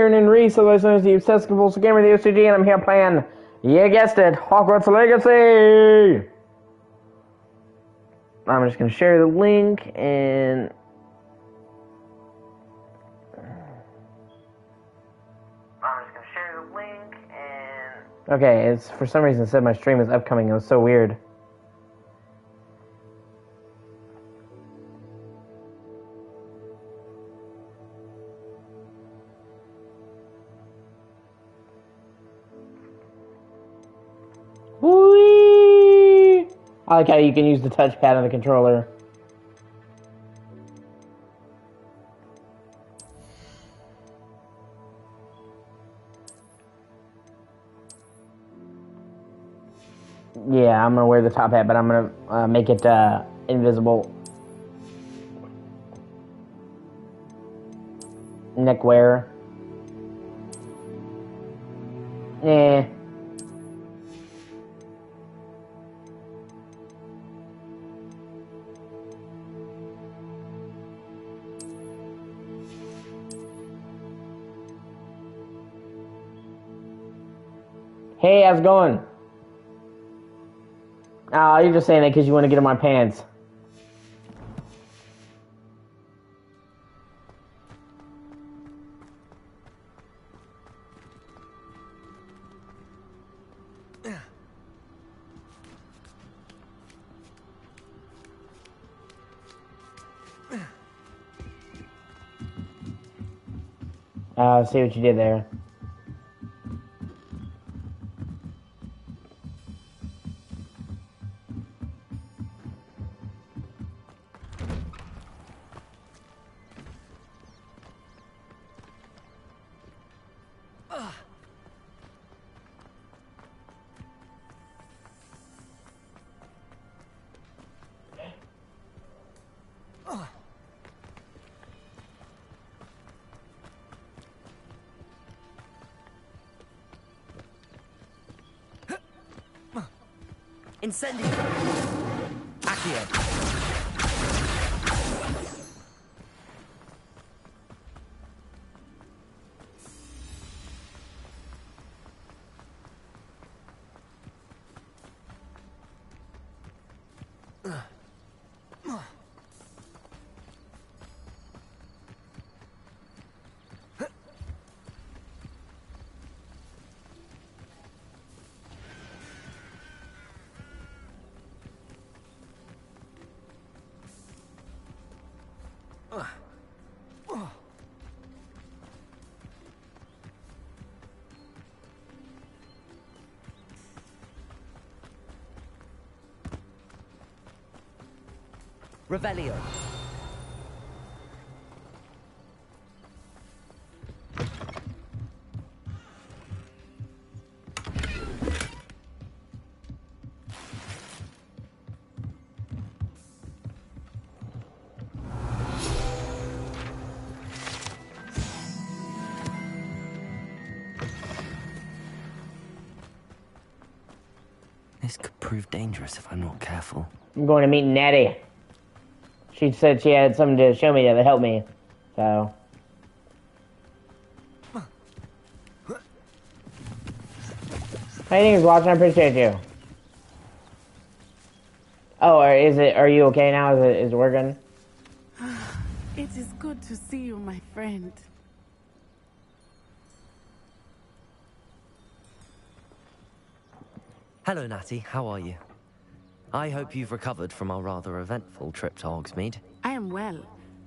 And Reese, so listeners to Accessible Gamer the O.C.G, and I'm here playing, you guessed it, Hogwarts Legacy! I'm just going to share the link, and... Okay, it's, for some reason it said my stream is upcoming, it was so weird. Whee! I like how you can use the touchpad on the controller. Yeah, I'm gonna wear the top hat, but I'm gonna make it invisible. Neckwear. Eh. Hey, how's it going? Oh, you're just saying that because you want to get in my pants. See what you did there. Incendio! Accio! Revelio. This could prove dangerous if I'm not careful. I'm going to meet Natty. She said she had something to show me that would help me, so... Anything's watching, I appreciate you. Oh, are you okay now? Is it working? It is good to see you, my friend. Hello, Natty. How are you? I hope you've recovered from our rather eventful trip to Hogsmeade. I am well,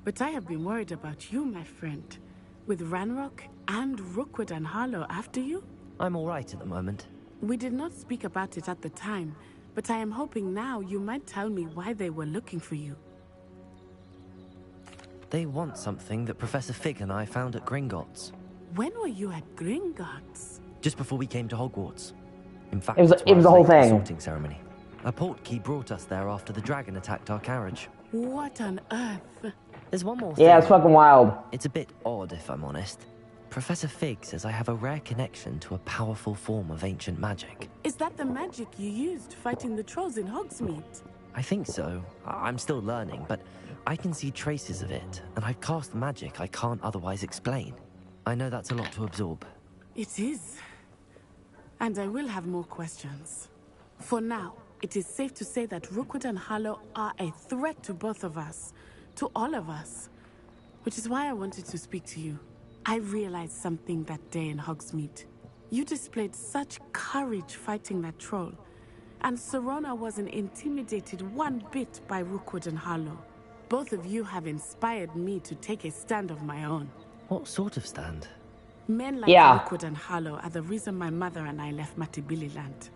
but I have been worried about you, my friend. With Ranrock and Rookwood and Harlow after you? I'm all right at the moment. We did not speak about it at the time, but I am hoping now you might tell me why they were looking for you. They want something that Professor Fig and I found at Gringotts. When were you at Gringotts? Just before we came to Hogwarts. In fact, it was the whole thing. Sorting ceremony. A portkey brought us there after the dragon attacked our carriage. What on earth? There's one more thing. Yeah, it's fucking wild. It's a bit odd, if I'm honest. Professor Fig says I have a rare connection to a powerful form of ancient magic. Is that the magic you used fighting the trolls in Hogsmeade? I think so. I'm still learning, but I can see traces of it, and I've cast magic I can't otherwise explain. I know that's a lot to absorb. It is. And I will have more questions. For now, it is safe to say that Rookwood and Harlow are a threat to both of us. To all of us. Which is why I wanted to speak to you. I realized something that day in Hogsmeade. You displayed such courage fighting that troll. And Serona wasn't intimidated one bit by Rookwood and Harlow. Both of you have inspired me to take a stand of my own. What sort of stand? Men like Rookwood and Harlow are the reason my mother and I left Matibili land.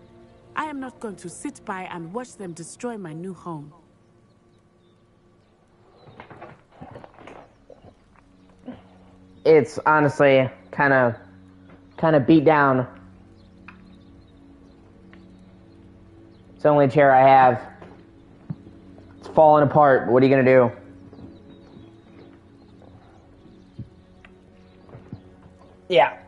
I am not going to sit by and watch them destroy my new home. It's honestly kind of beat down. It's the only chair I have. It's falling apart. What are you gonna do? Yeah.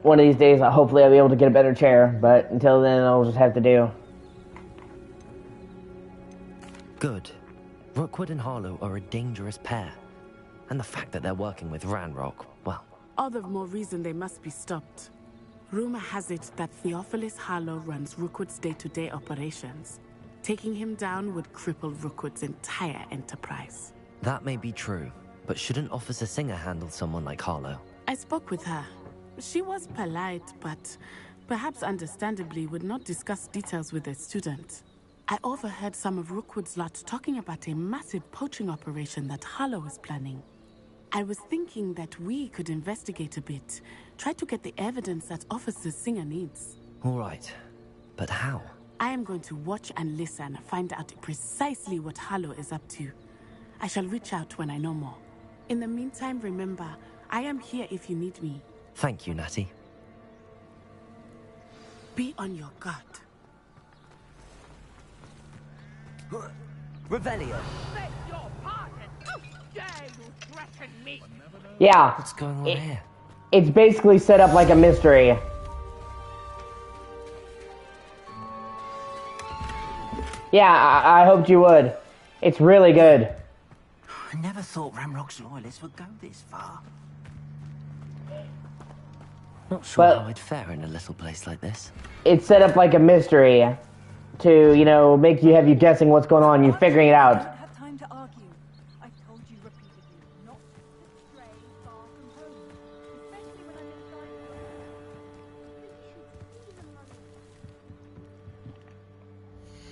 One of these days, hopefully I'll be able to get a better chair, but until then, I'll just have to do. Good. Rookwood and Harlow are a dangerous pair. And the fact that they're working with Ranrock, well... All the more reason they must be stopped. Rumor has it that Theophilus Harlow runs Rookwood's day-to-day operations. Taking him down would cripple Rookwood's entire enterprise. That may be true, but shouldn't Officer Singer handle someone like Harlow? I spoke with her. She was polite, but perhaps understandably would not discuss details with a student. I overheard some of Rookwood's lot talking about a massive poaching operation that Harlow was planning. I was thinking that we could investigate a bit, try to get the evidence that Officer Singer needs. All right, but how? I am going to watch and listen, find out precisely what Harlow is up to. I shall reach out when I know more. In the meantime, remember, I am here if you need me. Thank you, Natty. Be on your guard. Revelio. Beg your pardon. How dare you threaten me? Yeah. What's going on here? It's basically set up like a mystery. Yeah, I hoped you would. It's really good. I never thought Ranrock's loyalists would go this far. Not sure But- how I'd fare in a little place like this. It's set up like a mystery to, you know, make you have you guessing what's going on, you figuring it I out. don't have time to argue. I've told you repeatedly not to stray far from home, especially when I'm inside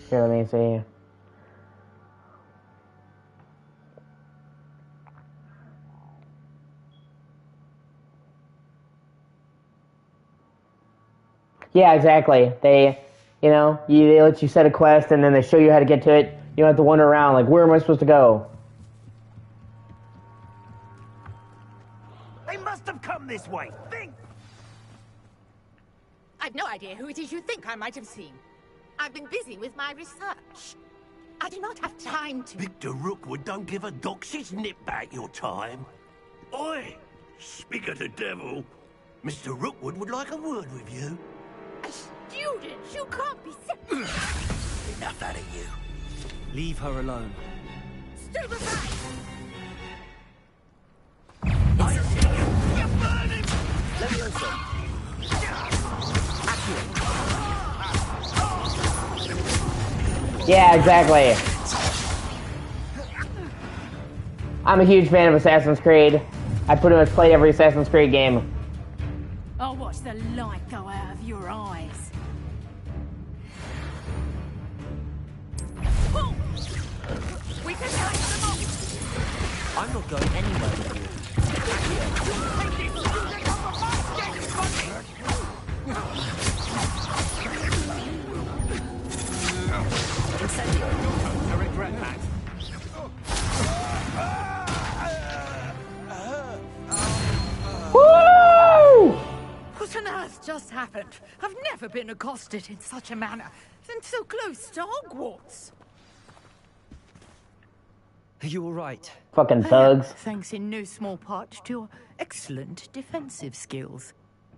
the Here, let me see. Yeah, exactly. They let you set a quest and then they show you how to get to it. You don't have to wander around like, where am I supposed to go? They must have come this way. Think! I've no idea who it is you think I might have seen. I've been busy with my research. I do not have time to... Victor Rookwood don't give a doxy's nip back your time. Oi! Speak of the devil. Mr. Rookwood would like a word with you. A student? You can't be... Enough out of you. Leave her alone. Still aside! You're burning! Yeah, exactly. I'm a huge fan of Assassin's Creed. I pretty much played every Assassin's Creed game. I'll watch the light go out of your eyes. We can light them up! I'm not going anywhere with you. Take this student off of my desk, I regret that. Woo! What on earth just happened? I've never been accosted in such a manner, and so close to Hogwarts. Are you all right? Fucking thugs. Thanks in no small part to your excellent defensive skills.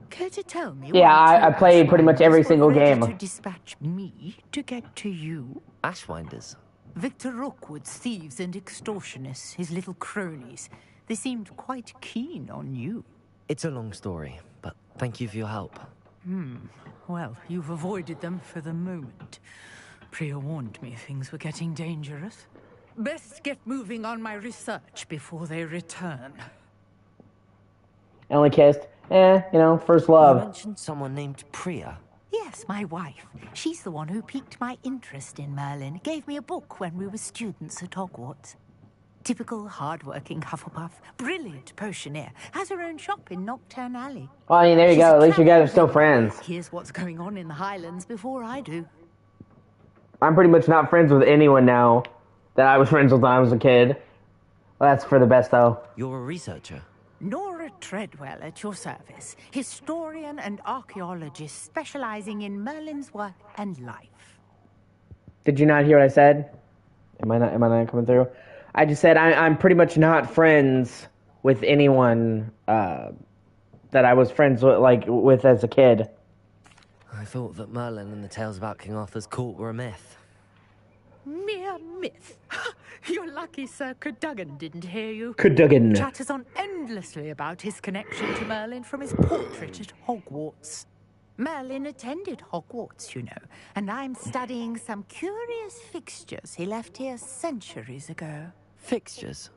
Care to tell me? Yeah, why I played pretty much every Ashwinders single were ready game. to dispatch me to get to you. Ashwinders. Victor Rookwood's thieves and extortionists, his little cronies. They seemed quite keen on you. It's a long story, but thank you for your help. Well, you've avoided them for the moment. Priya warned me things were getting dangerous. Best get moving on my research before they return. I only kissed. First You love. mentioned someone named Priya. Yes, my wife. She's the one who piqued my interest in Merlin. Gave me a book when we were students at Hogwarts. Typical hard-working Hufflepuff. Brilliant potioneer. Has her own shop in Nocturne Alley. Well, I mean, there you She's go. a At least you guys are still traveling friends. Here's what's going on in the Highlands before I do. I'm pretty much not friends with anyone now that I was friends with when I was a kid. Well, that's for the best, though. You're a researcher. Nora Treadwell at your service. Historian and archaeologist specializing in Merlin's work and life. Did you not hear what I said? Am I not coming through? I just said I'm pretty much not friends with anyone that I was friends with as a kid. I thought that Merlin and the tales about King Arthur's court were a myth. Mere myth. You're lucky Sir Cadogan didn't hear you. Cadogan. Chatters on endlessly about his connection to Merlin from his portrait at Hogwarts. Merlin attended Hogwarts, you know, and I'm studying some curious fixtures he left here centuries ago. Fixtures?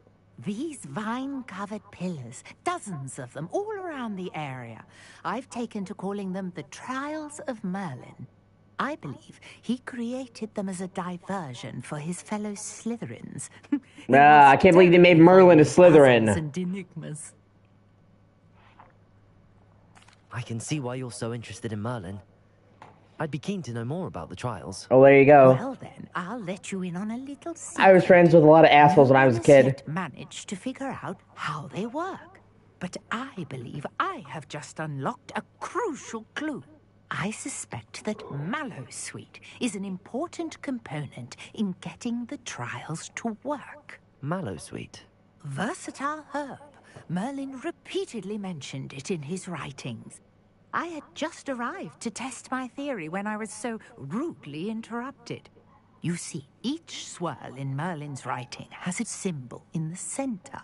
These vine-covered pillars, dozens of them all around the area. I've taken to calling them the Trials of Merlin. I believe he created them as a diversion for his fellow Slytherins. I can't believe they made Merlin a Slytherin. And enigmas. I can see why you're so interested in Merlin. I'd be keen to know more about the trials. Oh, there you go. Well then, I'll let you in on a little secret. I was friends with a lot of assholes when I was a kid. Yet managed to figure out how they work. But I believe I have just unlocked a crucial clue. I suspect that Mallowsweet is an important component in getting the trials to work. Mallowsweet? Versatile herb. Merlin repeatedly mentioned it in his writings. I had just arrived to test my theory when I was so rudely interrupted. You see, each swirl in Merlin's writing has its symbol in the center.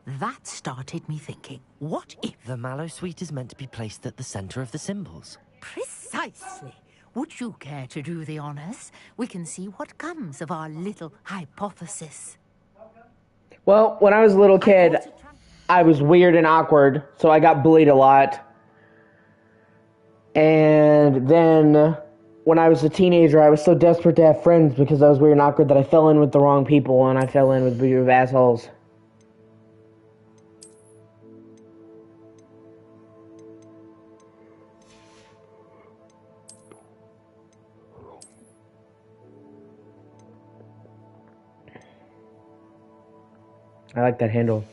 That started me thinking, what if... The Mallowsweet is meant to be placed at the center of the symbols. Precisely. Would you care to do the honors? We can see what comes of our little hypothesis. Well, when I was a little kid, I was weird and awkward, so I got bullied a lot. And then, when I was a teenager, I was so desperate to have friends because I was weird and awkward that I fell in with the wrong people, and I fell in with a group of assholes. I like that handle.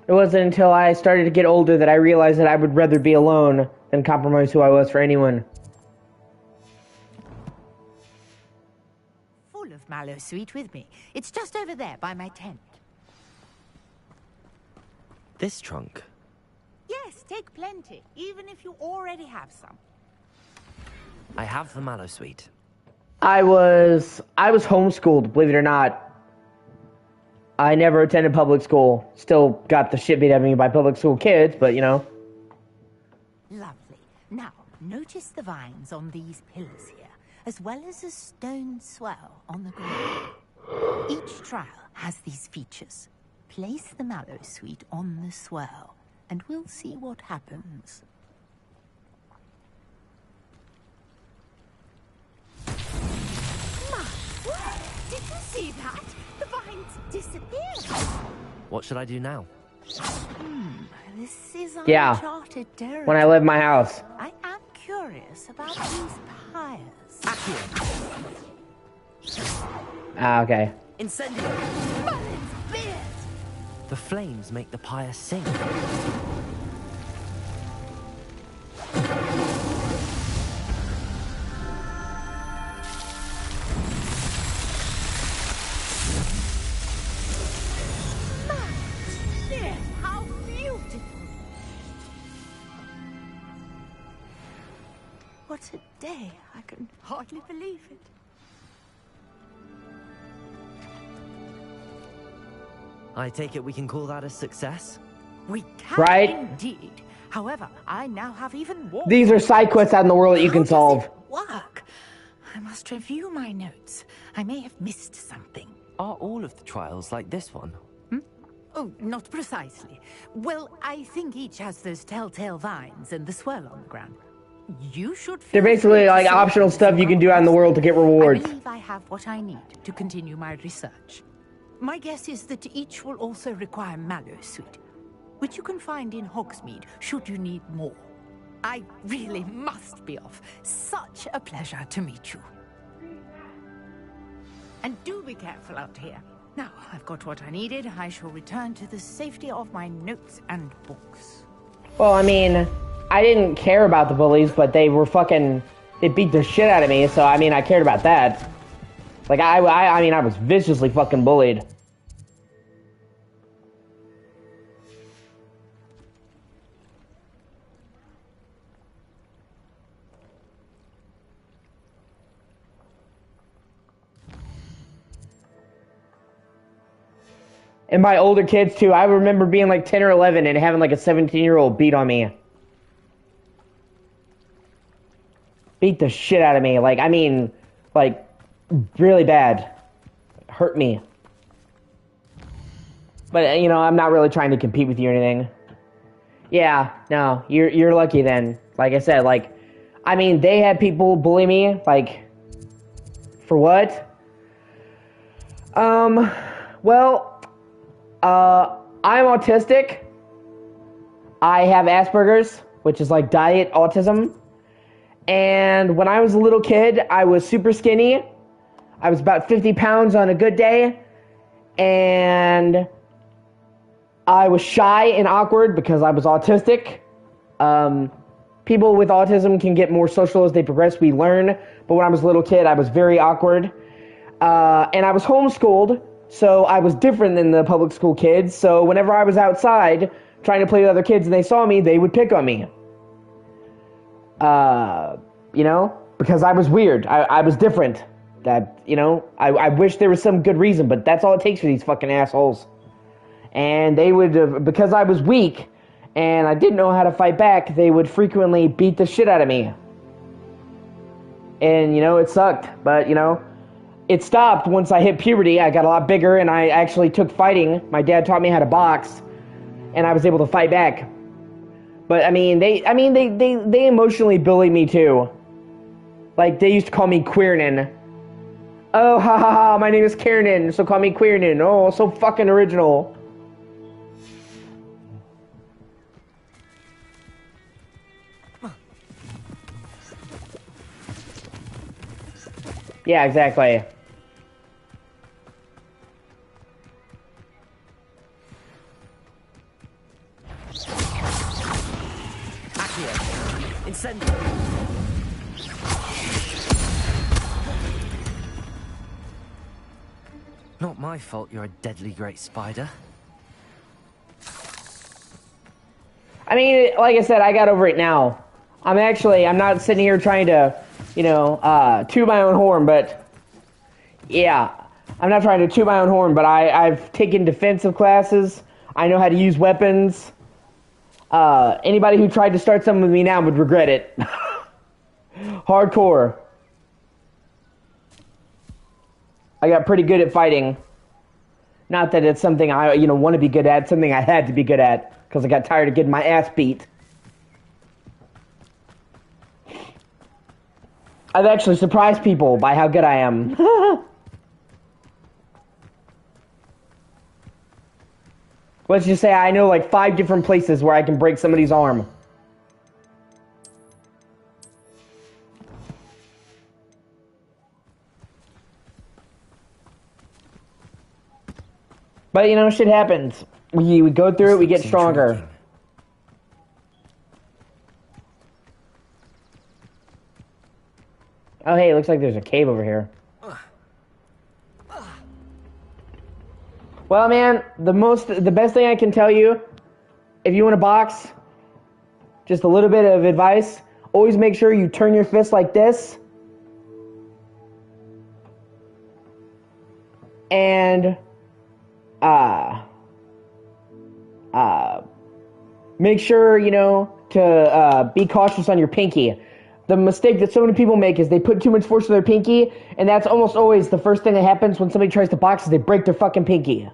It wasn't until I started to get older that I realized that I would rather be alone than compromise who I was for anyone. Full of Mallowsweet with me. It's just over there by my tent. This trunk? Yes, take plenty, even if you already have some. I have the Mallowsweet. I was homeschooled, believe it or not. I never attended public school. Still got the shit beat out of me by public school kids, but you know. Lovely. Now, notice the vines on these pillars here, as well as a stone swell on the ground. Each trial has these features. Place the Mallowsweet on the swell, and we'll see what happens. My word! Did you see that? The vines disappeared. What should I do now? This is Yeah. uncharted territory. When I left my house. I am curious about these pyres. Ah, okay. Incendio! Merlin's beard! The flames make the pyre sing. day. I can hardly believe it. I take it we can call that a success? We can Right? indeed. However, I now have even more. These are side quests out in the world that you How can does solve. it work? I must review my notes. I may have missed something. Are all of the trials like this one? Oh, not precisely. Well, I think each has those telltale vines and the swirl on the ground. You should feel They're free basically to like select optional them if stuff you can come do out in the across world to get rewards. I believe I have what I need to continue my research. My guess is that each will also require Mallow Sweet, which you can find in Hogsmeade should you need more. I really must be off. Such a pleasure to meet you. And do be careful out here. Now, I've got what I needed. I shall return to the safety of my notes and books. Well, I mean, I didn't care about the bullies, but they were fucking... They beat the shit out of me, so I mean, I cared about that. Like, I mean, I was viciously fucking bullied. And my older kids, too. I remember being like 10 or 11 and having like a 17-year-old beat on me. Beat the shit out of me. Like, I mean, like, really bad. Hurt me. But, you know, I'm not really trying to compete with you or anything. Yeah, no, you're lucky then. Like I said, like, I mean, they had people bully me, like, for what? Well, I'm autistic. I have Asperger's, which is like diet autism. And when I was a little kid, I was super skinny. I was about 50 pounds on a good day. And I was shy and awkward because I was autistic. People with autism can get more social as they progress. We learn. But when I was a little kid, I was very awkward. And I was homeschooled, so I was different than the public school kids. So whenever I was outside trying to play with other kids and they saw me, they would pick on me. You know, because I was weird. I was different. That, you know, I wish there was some good reason, but that's all it takes for these fucking assholes. And they would, because I was weak and I didn't know how to fight back, they would frequently beat the shit out of me. And, you know, it sucked, but, you know, it stopped once I hit puberty. I got a lot bigger and I actually took fighting. My dad taught me how to box and I was able to fight back. But I mean, they emotionally bullied me too. Like, they used to call me Queernin. Oh, ha ha ha, my name is Kiernan, so call me Queernin. Oh, so fucking original. Yeah, exactly. Accio. Incendio. Not my fault you're a deadly great spider. I mean, like I said, I got over it now. I'm not sitting here trying to, you know, toot my own horn, but yeah, I'm not trying to toot my own horn, but I've taken defensive classes. I know how to use weapons. Anybody who tried to start something with me now would regret it. Hardcore. I got pretty good at fighting. Not that it's something I, you know, want to be good at, something I had to be good at, because I got tired of getting my ass beat. I've actually surprised people by how good I am. Let's just say I know like 5 different places where I can break somebody's arm. But, you know, shit happens. We go through it, we get stronger. Oh, hey, it looks like there's a cave over here. Well, man, the best thing I can tell you, if you want to box, just a little bit of advice, always make sure you turn your fist like this. And make sure, you know, to be cautious on your pinky. The mistake that so many people make is they put too much force on their pinky, and that's almost always the first thing that happens when somebody tries to box is they break their fucking pinky.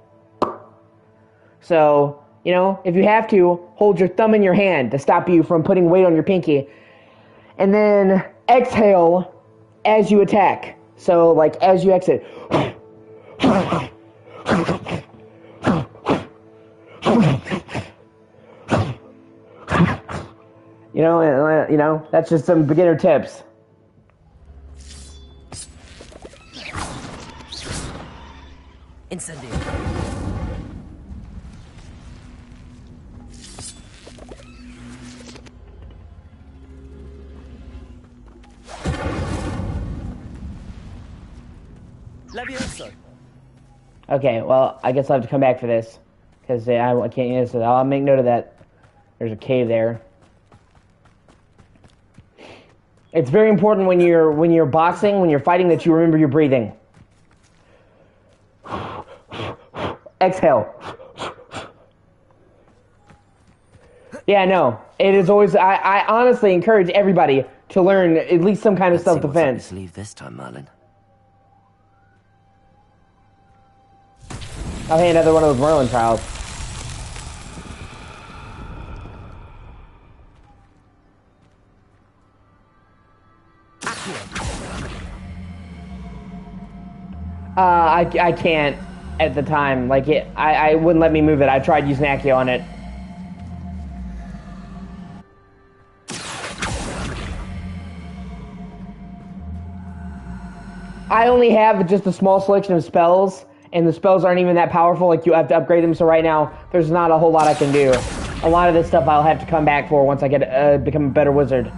So, you know, if you have to, hold your thumb in your hand to stop you from putting weight on your pinky. And then exhale as you attack. So, like, as you exit. You know, that's just some beginner tips. Incendio. Levioso. Okay, well, I guess I'll have to come back for this. Because I can't use it. I'll make note of that. There's a cave there. It's very important when you're boxing, when you're fighting, that you remember your breathing. Exhale. Yeah, no. It is always... I honestly encourage everybody to learn at least some kind of self-defense. Leave this time, Merlin. Oh, hey, another one of those Merlin trials. I can't at the time. Like, I wouldn't let me move it. I tried using Accio on it. I only have just a small selection of spells, and the spells aren't even that powerful. Like, you have to upgrade them, so right now, there's not a whole lot I can do. A lot of this stuff I'll have to come back for once I get become a better wizard.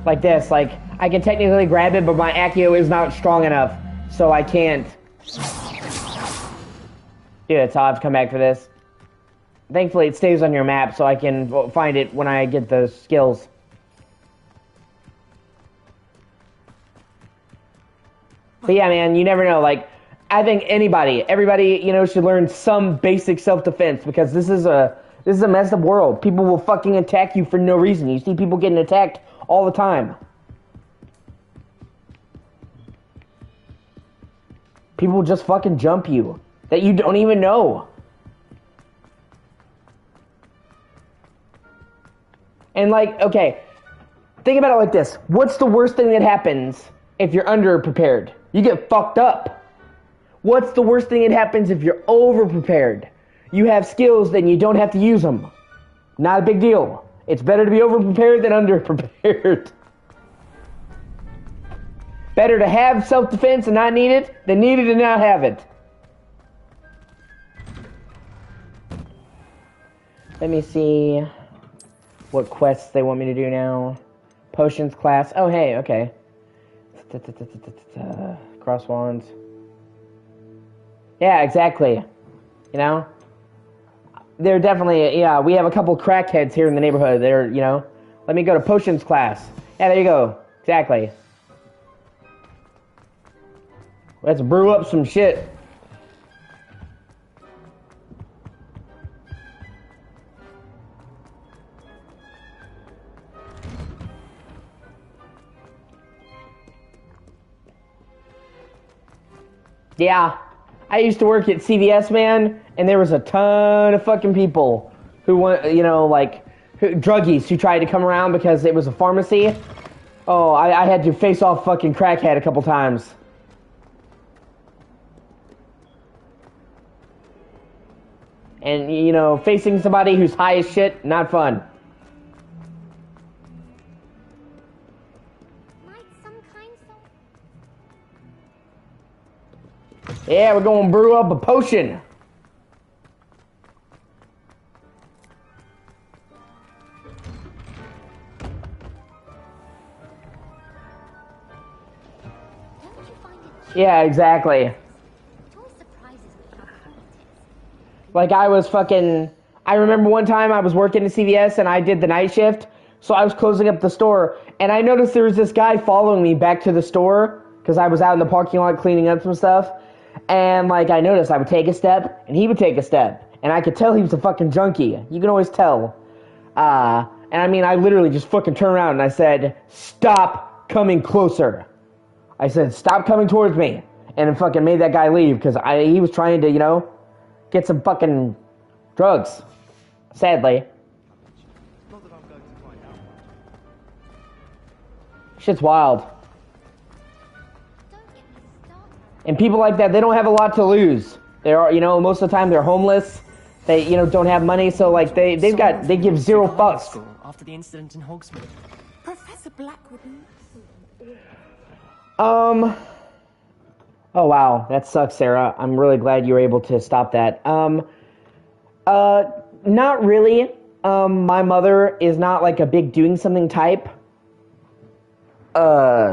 Like this, like, I can technically grab it, but my Accio is not strong enough, so I can't do it, so I'll have to come back for this. Thankfully, it stays on your map, so I can find it when I get the skills. But yeah, man, you never know. Like, I think everybody, you know, should learn some basic self-defense, because this is a messed up world. People will fucking attack you for no reason. You see people getting attacked all the time. People just fucking jump you that you don't even know. And like, okay, think about it like this. What's the worst thing that happens if you're underprepared? You get fucked up. What's the worst thing that happens if you're overprepared? You have skills, then you don't have to use them. Not a big deal. It's better to be overprepared than underprepared. Better to have self-defense and not need it than need it and not have it. Let me see what quests they want me to do now. Potions class. Oh, hey, okay. Cross wands. Yeah, exactly. You know? They're definitely, yeah, we have a couple crackheads here in the neighborhood. They're, you know, let me go to potions class. Yeah, there you go. Exactly. Let's brew up some shit. Yeah, I used to work at CVS, man, and there was a ton of fucking people who want, you know, like, druggies who tried to come around because it was a pharmacy. Oh, I had to face off fucking crackhead a couple times. And, you know, facing somebody who's high as shit, not fun. Yeah, we're going to brew up a potion. Yeah, exactly. Like, I remember one time I was working at CVS and I did the night shift, So I was closing up the store, and I noticed there was this guy following me back to the store, because I was out in the parking lot cleaning up some stuff. And, like, I noticed I would take a step, and he would take a step. And I could tell he was a fucking junkie. You can always tell. And I mean, I literally just fucking turned around and I said, stop coming closer. I said, stop coming towards me. And it fucking made that guy leave, because he was trying to, you know, get some fucking drugs. Sadly. Shit's wild. And people like that, they don't have a lot to lose. They are, you know, most of the time they're homeless. They, you know, don't have money, so like they give zero fucks. After the incident in Hogsmeade. Professor Blackwood. Oh wow, that sucks, Sarah. I'm really glad you were able to stop that. Not really. My mother is not like a big doing something type.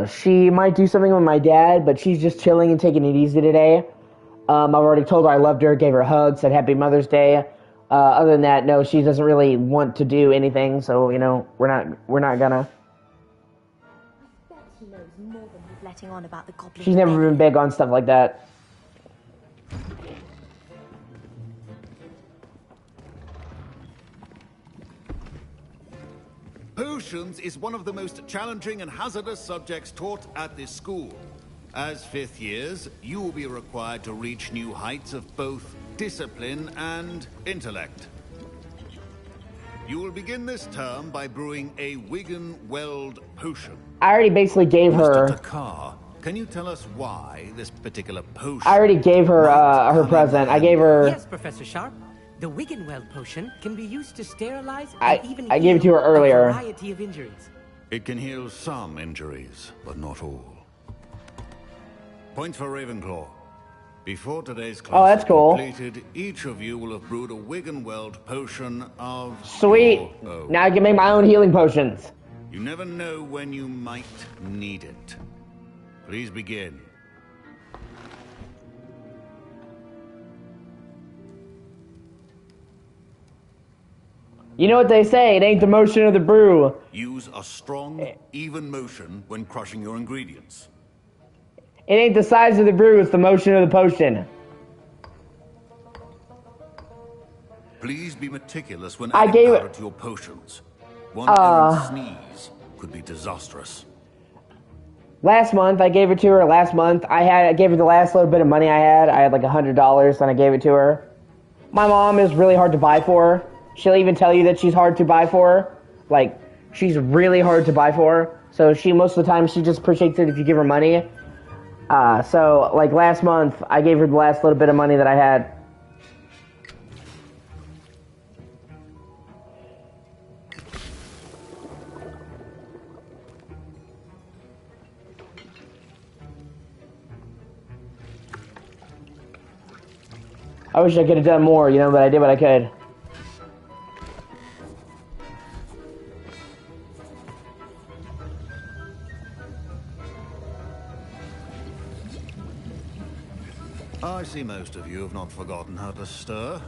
She might do something with my dad, but she's just chilling and taking it easy today. I've already told her I loved her, gave her hugs, said Happy Mother's Day. Other than that, no, she doesn't really want to do anything, so, you know, we're not gonna. I bet he knows more than he's letting on about the goblin. She's never been big on stuff like that. Potions is one of the most challenging and hazardous subjects taught at this school. As fifth years, you will be required to reach new heights of both discipline and intellect. You will begin this term by brewing a Wigan-Weld potion. I already basically gave her... Mr. Takar, can you tell us why this particular potion... I already gave her her present. I gave her... Yes, Professor Sharp. The Wigan-Weld potion can be used to sterilize I gave it to her a earlier. variety of injuries. It can heal some injuries, but not all. Points for Ravenclaw. Before today's class that's cool. completed, each of you will have brewed a Wigan-Weld potion of... Sweet. your own. Now I can make my own healing potions. You never know when you might need it. Please begin. You know what they say, it ain't the motion of the brew. Use a strong, even motion when crushing your ingredients. It ain't the size of the brew, it's the motion of the potion. Please be meticulous when I adding gave powder to your potions. One errant sneeze could be disastrous. Last month, I gave it to her. Last month, I gave her the last little bit of money I had. I had like $100, and I gave it to her. My mom is really hard to buy for. She'll even tell you that she's hard to buy for. Like, she's really hard to buy for. So most of the time, she just appreciates it if you give her money. So, like, last month, I gave her the last little bit of money that I had. I wish I could have done more, you know, but I did what I could. I see most of you have not forgotten how to stir.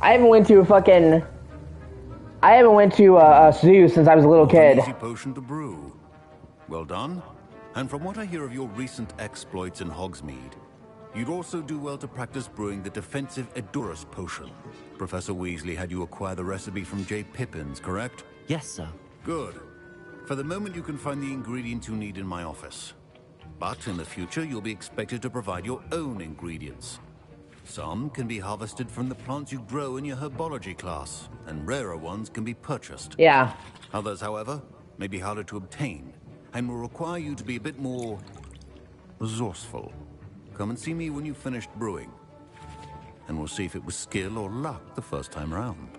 I haven't went to a zoo since I was a little kid. An easy potion to brew. Well done. And from what I hear of your recent exploits in Hogsmeade, you'd also do well to practice brewing the defensive Edurus potion. Professor Weasley had you acquire the recipe from J. Pippin's, correct? Yes, sir. Good. For the moment, you can find the ingredients you need in my office. But in the future, you'll be expected to provide your own ingredients. Some can be harvested from the plants you grow in your herbology class, and rarer ones can be purchased. Yeah. Others, however, may be harder to obtain, and will require you to be a bit more resourceful. Come and see me when you've finished brewing, and we'll see if it was skill or luck the first time around.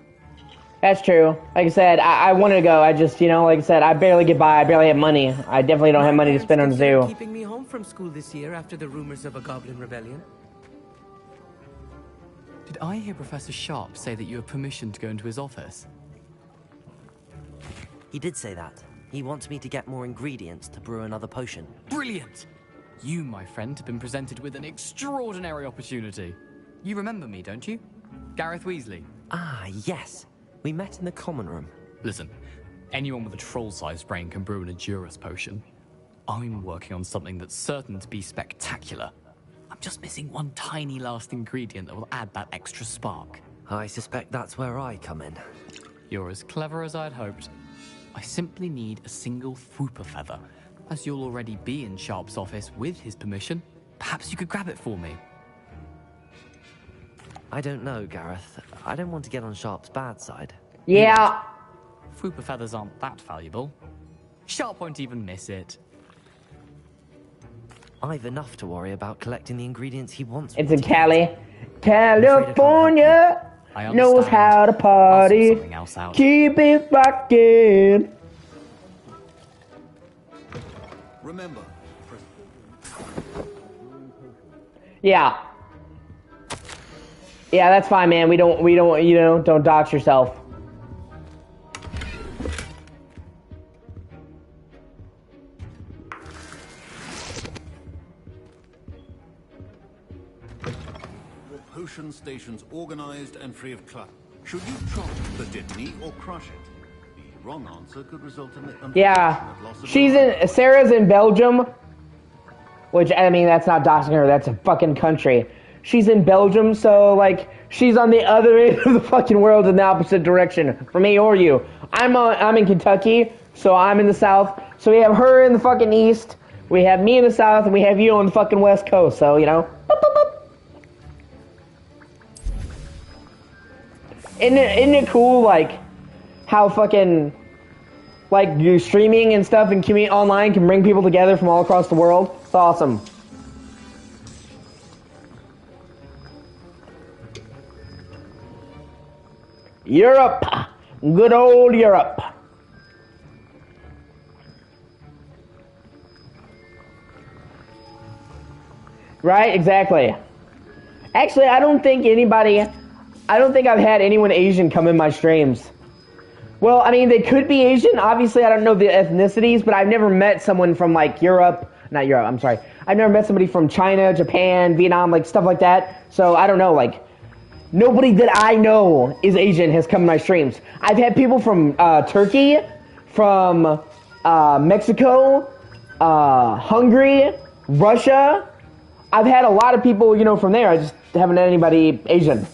That's true. Like I said, I wanted to go. I just, you know, like I said, I barely get by. I barely have money. I definitely don't have money to spend on the zoo. Keeping me home from school this year after the rumors of a goblin rebellion. Did I hear Professor Sharp say that you have permission to go into his office? He did say that. He wants me to get more ingredients to brew another potion. Brilliant! You, my friend, have been presented with an extraordinary opportunity. You remember me, don't you? Gareth Weasley. Ah, yes. We met in the common room. Listen, Anyone with a troll-sized brain can brew an Endurus potion. I'm working on something that's certain to be spectacular. I'm just missing one tiny last ingredient that will add that extra spark. I suspect that's where I come in. You're as clever as I'd hoped. I simply need a single Fwooper feather. As you'll already be in Sharp's office with his permission, perhaps you could grab it for me. I don't know, Gareth. I don't want to get on Sharp's bad side. Yeah. Fwooper feathers aren't that valuable. Sharp won't even miss it. I've enough to worry about collecting the ingredients he wants. It's in Cali. California knows how to party. Keep it rocking. Remember. Yeah. Yeah, that's fine, man. We don't, you know, don't dox yourself. Potion stations organized and free of clutter. Should you trot the Dittany or crush it? The wrong answer could result in the Yeah. Sarah's in Belgium, which, I mean, that's not doxing her, that's a fucking country. She's in Belgium, so, like, she's on the other end of the fucking world in the opposite direction from me or you. I'm in Kentucky, so I'm in the south. So we have her in the fucking east, we have me in the south, and we have you on the fucking west coast, so, you know. Boop, boop, boop. Isn't it cool, like, how fucking, like, you streaming and stuff and community online can bring people together from all across the world? It's awesome. Europe! Good old Europe. Right? Exactly. Actually, I don't think I've had anyone Asian come in my streams. Well, I mean, they could be Asian. Obviously, I don't know the ethnicities, but I've never met someone from, like, not Europe, I'm sorry. I've never met somebody from China, Japan, Vietnam, like, stuff like that. So, I don't know, like, nobody that I know is Asian has come to my streams. I've had people from Turkey, from Mexico, Hungary, Russia. I've had a lot of people, you know, from there. I just haven't had anybody Asian.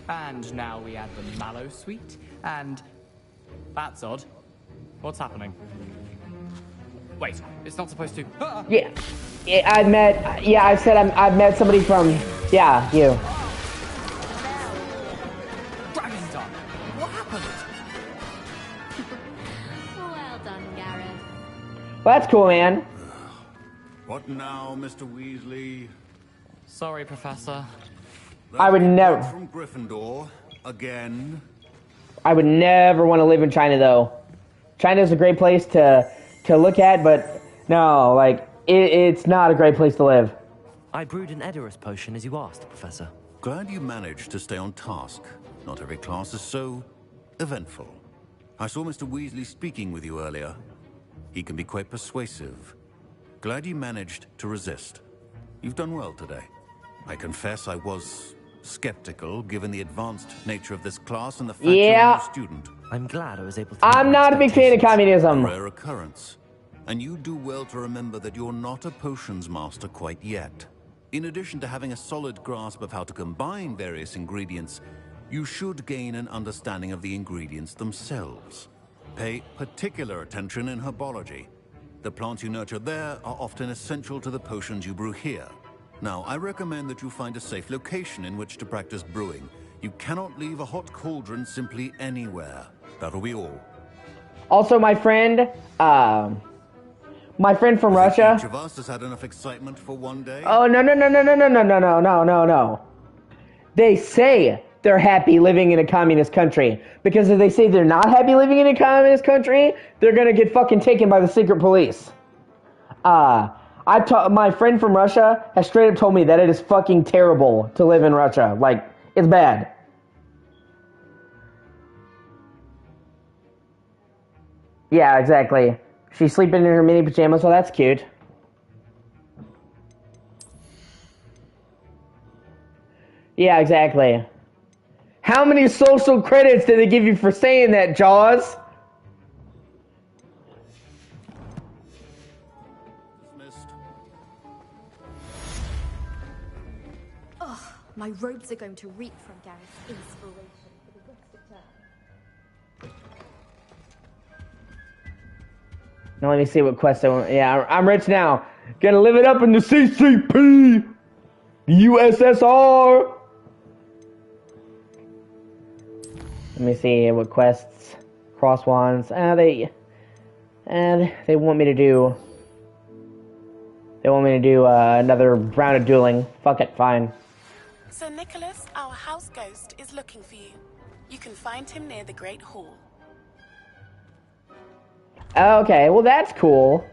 And now we add the mallow sweet, and that's odd. What's happening? Wait, it's not supposed to. Yeah, I've met somebody from, yeah, you. Dragon's done. What happened? Well done, Gareth. Well, that's cool, man. What now, Mr. Weasley? Sorry, Professor. I would never. From Gryffindor again. I would never want to live in China, though. China's a great place to look at, but no, like, it's not a great place to live. I brewed an Edurus potion as you asked, Professor. Glad you managed to stay on task. Not every class is so eventful. I saw Mr. Weasley speaking with you earlier. He can be quite persuasive. Glad you managed to resist. You've done well today. I confess I was skeptical, given the advanced nature of this class and the fact you're a new student. I'm glad I was able to... I'm not a big fan of communism. A rare occurrence. And you do well to remember that you're not a potions master quite yet. In addition to having a solid grasp of how to combine various ingredients, you should gain an understanding of the ingredients themselves. Pay particular attention in herbology. The plants you nurture there are often essential to the potions you brew here. Now, I recommend that you find a safe location in which to practice brewing. You cannot leave a hot cauldron simply anywhere. That'll be all. Also, my friend from Russia. Each of us has had enough excitement for one day. Oh, no. They say they're happy living in a communist country. Because if they say they're not happy living in a communist country, they're gonna get fucking taken by the secret police. My friend from Russia has straight up told me that it is fucking terrible to live in Russia. Like, it's bad. Yeah, exactly. She's sleeping in her mini pajamas, so that's cute. Yeah, exactly. How many social credits did they give you for saying that, Jaws? Ugh, my robes are going to reek from Gareth's inspiration for the rest of term. Now let me see what quest I want. Yeah, I'm rich now. Gonna live it up in the CCP, the USSR. Let me see what quests. Cross wands. They want me to do. They want me to do another round of dueling. Fuck it, fine. Sir Nicholas, our house ghost, is looking for you. You can find him near the Great Hall. Okay, well that's cool.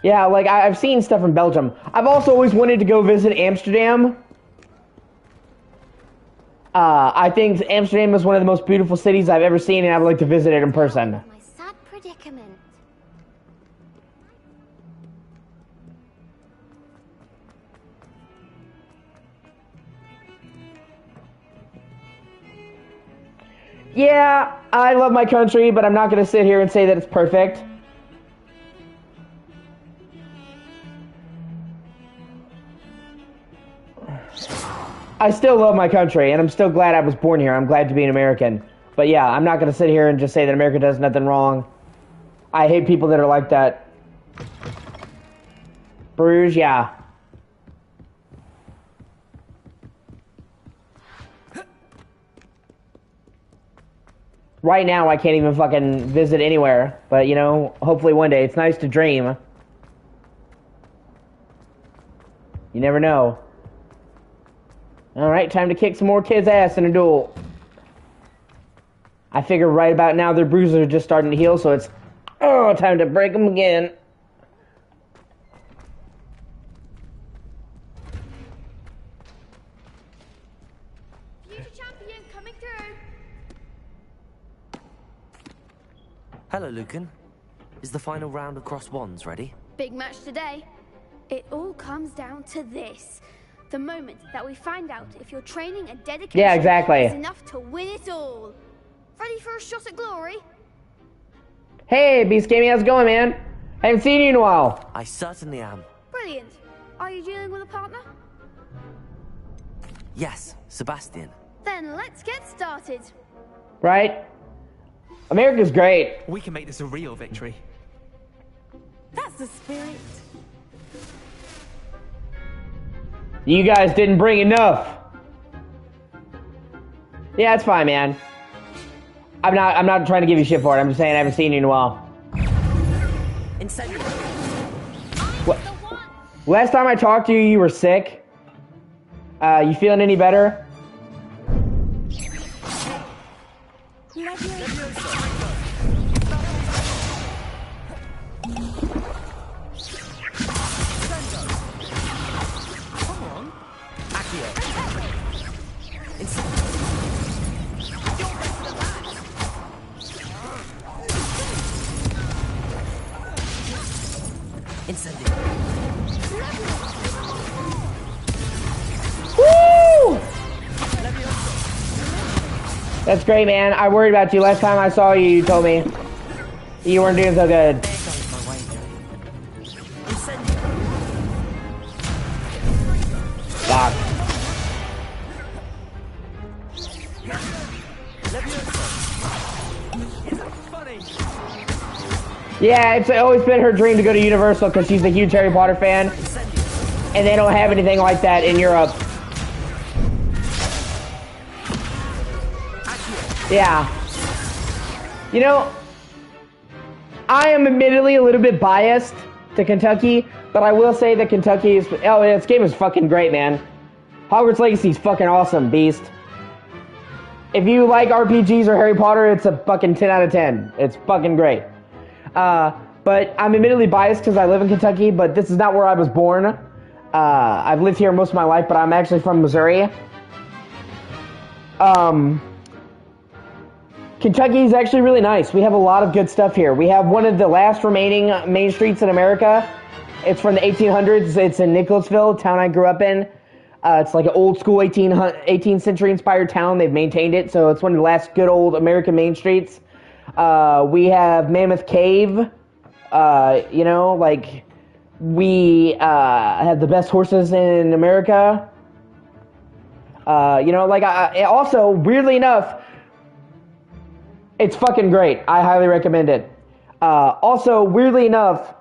Yeah, like I've seen stuff in Belgium. I've also always wanted to go visit Amsterdam. I think Amsterdam is one of the most beautiful cities I've ever seen, and I'd like to visit it in person. My sad predicament. Yeah, I love my country, but I'm not going to sit here and say that it's perfect. I still love my country, and I'm still glad I was born here. I'm glad to be an American. But yeah, I'm not going to sit here and just say that America does nothing wrong. I hate people that are like that. Bruges, yeah. Right now, I can't even fucking visit anywhere. But, you know, hopefully one day. It's nice to dream. You never know. Alright, time to kick some more kids' ass in a duel. I figure right about now their bruises are just starting to heal, so it's... Oh, time to break them again. Future champion coming through. Hello, Lucan. Is the final round of Cross Wands ready? Big match today. It all comes down to this. The moment that we find out if your training and dedication is enough to win it all. Ready for a shot at glory? Hey, Beast Gaming, how's it going, man? I haven't seen you in a while. I certainly am. Brilliant. Are you dealing with a partner? Yes, Sebastian. Then let's get started. Right? America's great. We can make this a real victory. That's the spirit. You guys didn't bring enough. Yeah, it's fine, man. I'm not trying to give you shit for it. I'm just saying I haven't seen you in a while. What? Last time I talked to you, you were sick. You feeling any better? Woo! That's great, man. I worried about you. Last time I saw you, you told me you weren't doing so good. Fuck. Yeah, it's always been her dream to go to Universal because she's a huge Harry Potter fan. And they don't have anything like that in Europe. Yeah. You know, I am admittedly a little bit biased to Kentucky, but I will say that Kentucky is... Oh, this game is fucking great, man. Hogwarts Legacy is fucking awesome, beast. If you like RPGs or Harry Potter, it's a fucking 10 out of 10. It's fucking great. But I'm admittedly biased because I live in Kentucky, but this is not where I was born. I've lived here most of my life, but I'm actually from Missouri. Kentucky is actually really nice. We have a lot of good stuff here. We have one of the last remaining main streets in America. It's from the 1800s. It's in Nicholasville, town I grew up in. It's like an old school 18th century inspired town. They've maintained it, so it's one of the last good old American main streets. We have Mammoth Cave. You know, like, we have the best horses in America. You know, like, also, weirdly enough, it's fucking great. I highly recommend it. Also, weirdly enough,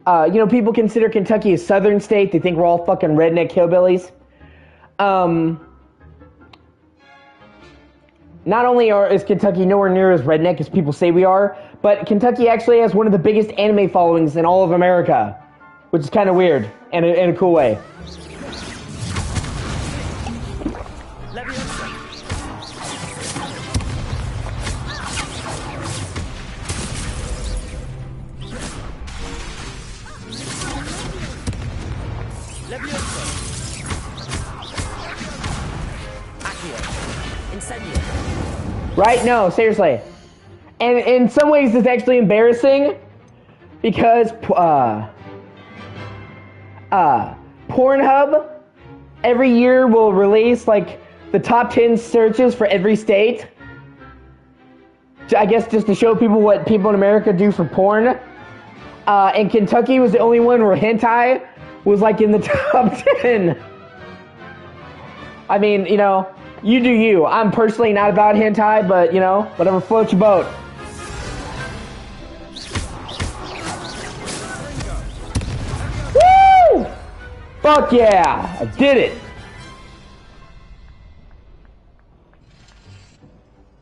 you know, people consider Kentucky a southern state. They think we're all fucking redneck hillbillies. Not only is Kentucky nowhere near as redneck as people say we are, but Kentucky actually has one of the biggest anime followings in all of America, which is kind of weird and in a cool way. Right? No, seriously. And in some ways, it's actually embarrassing because Pornhub every year will release like the top 10 searches for every state. I guess just to show people what people in America do for porn. And Kentucky was the only one where hentai was like in the top 10. I mean, you know, you do you. I'm personally not about hentai, but, you know, whatever floats your boat. Woo! Fuck yeah! I did it!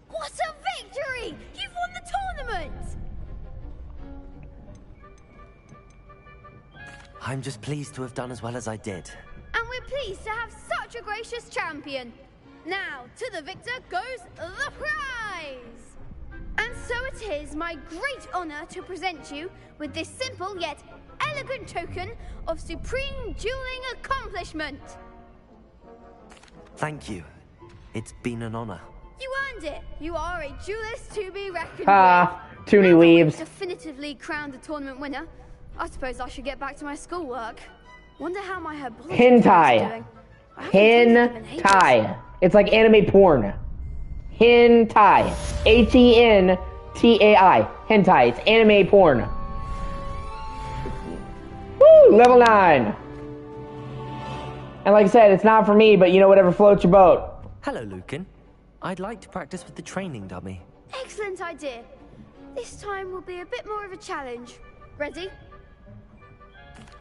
What a victory! You've won the tournament! I'm just pleased to have done as well as I did. And we're pleased to have such a gracious champion. Now, to the victor goes the prize! And so it is my great honor to present you with this simple yet elegant token of supreme dueling accomplishment. Thank you. It's been an honor. You earned it. You are a duelist to be reckoned Ah, with. Toonie Now that Weaves. we've definitively crowned the tournament winner, I suppose I should get back to my schoolwork. Wonder how my herbology Hentai. is doing. I haven't tasted them in ages. Hentai. It's like anime porn. Hentai. Hentai. Hentai. It's anime porn. Woo! Level 9. And like I said, it's not for me, but you know, whatever floats your boat. Hello, Lucan. I'd like to practice with the training dummy. Excellent idea. This time will be a bit more of a challenge. Ready?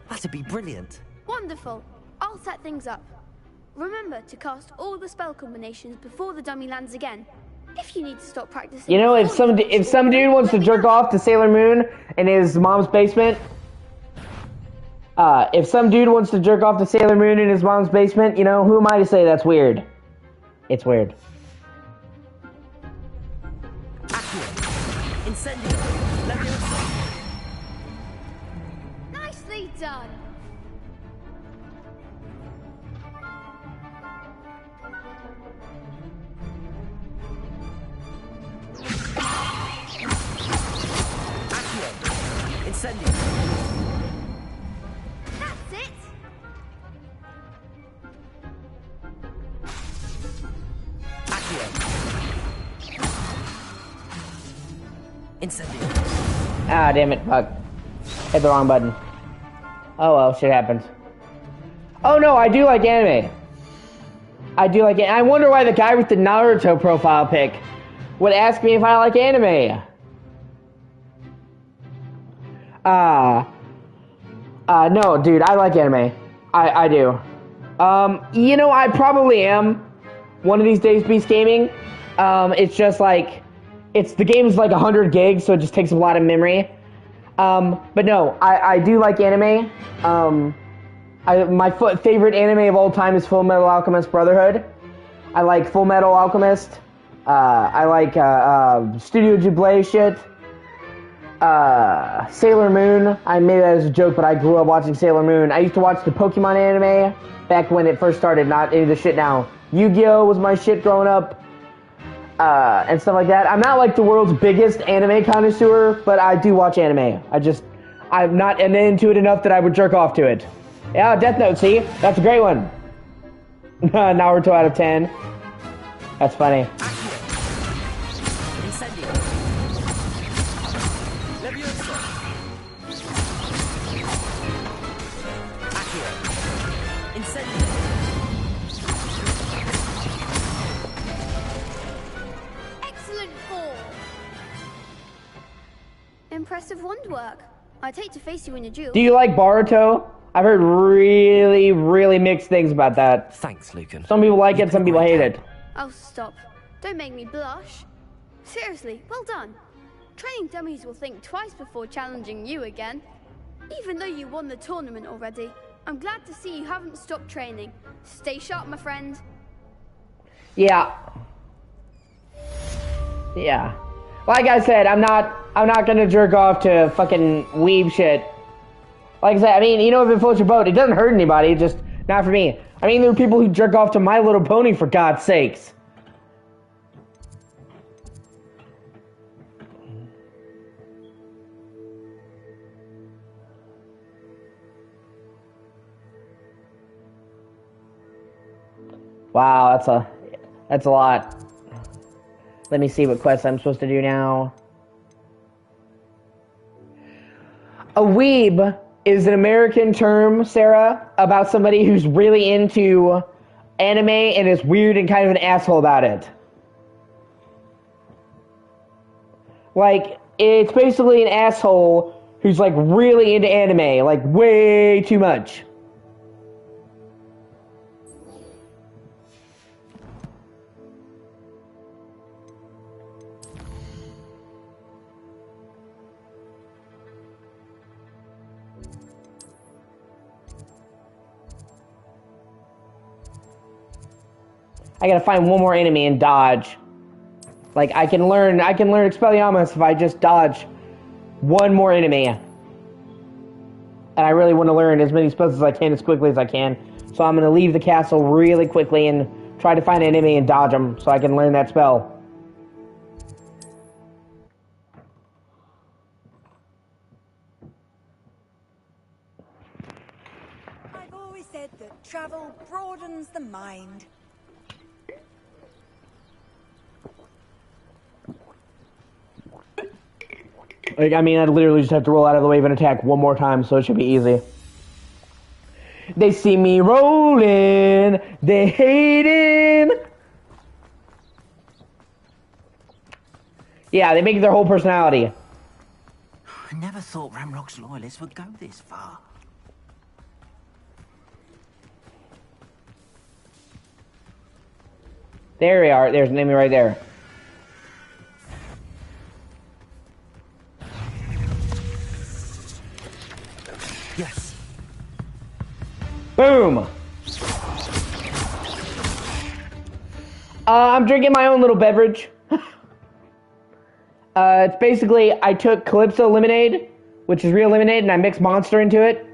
That'd be brilliant. Wonderful. I'll set things up. Remember to cast all the spell combinations before the dummy lands again. If you need to stop practicing... You know, if some dude wants to jerk off to Sailor Moon in his mom's basement... if some dude wants to jerk off to Sailor Moon in his mom's basement, you know, who am I to say that's weird? It's weird. Nicely done. Incendio. That's it. Incendio. Ah, damn it, fuck. Hit the wrong button. Oh well, shit happens. Oh no, I do like anime. I do like it. I wonder why the guy with the Naruto profile pic would ask me if I like anime. No, dude, I like anime. I do. You know, I probably am one of these days Beast Gaming. It's just like, the game is like 100 gigs, so it just takes a lot of memory. But no, I do like anime. My favorite anime of all time is Full Metal Alchemist Brotherhood. I like Full Metal Alchemist. I like Studio Ghibli shit. Sailor Moon. I made that as a joke, but I grew up watching Sailor Moon. I used to watch the Pokemon anime back when it first started, not any of the shit now. Yu-Gi-Oh! Was my shit growing up. And stuff like that. I'm not like the world's biggest anime connoisseur, but I do watch anime. I'm not into it enough that I would jerk off to it. Yeah, Death Note, see? That's a great one. Naruto out of 10. That's funny. Incendio. Levioso. Accio. Incendio. Excellent fall. Impressive wand work. I'd hate to face you in a duel. Do you like Boruto? I've heard really, really mixed things about that. Thanks, Lucan. Some people like it, some people hate it. Oh, stop. Don't make me blush. Seriously, well done. Training dummies will think twice before challenging you again. Even though you won the tournament already, I'm glad to see you haven't stopped training. Stay sharp, my friend. Yeah. Yeah. Like I said, I'm not gonna jerk off to fucking weeb shit. Like I said, I mean, you know, if it floats your boat, it doesn't hurt anybody, just not for me. I mean, there are people who jerk off to My Little Pony, for God's sakes. Wow, that's a lot. Let me see what quest I'm supposed to do now. A weeb is an American term, Sarah, about somebody who's really into anime and is weird and kind of an asshole about it. Like, it's basically an asshole who's like really into anime, like way too much. I gotta find one more enemy and dodge. Like, I can learn Expelliarmus if I just dodge one more enemy. And I really want to learn as many spells as I can as quickly as I can. So I'm gonna leave the castle really quickly and try to find an enemy and dodge them so I can learn that spell. I've always said that travel broadens the mind. Like, I mean, I'd literally just have to roll out of the way of an attack one more time, so it should be easy. They see me rolling, they hating. Yeah, they make it their whole personality. I never thought Ramrock's loyalists would go this far. There we are. There's an enemy right there. Yes. Boom. I'm drinking my own little beverage. It's basically, I took Calypso lemonade, which is real lemonade, and I mixed Monster into it.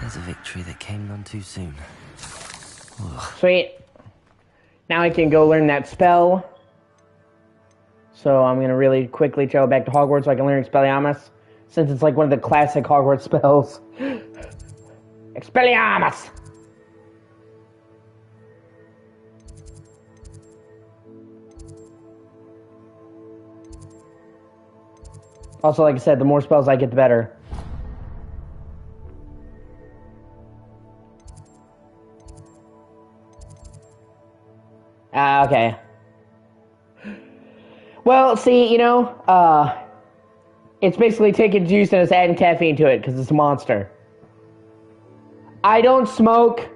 There's a victory that came none too soon. Ugh. Sweet. Now I can go learn that spell. So I'm going to really quickly travel back to Hogwarts so I can learn Expelliarmus, since it's like one of the classic Hogwarts spells. Expelliarmus! Also, like I said, the more spells I get, the better. Okay. Well, see, you know, it's basically taking juice and it's adding caffeine to it because it's a monster. I don't smoke.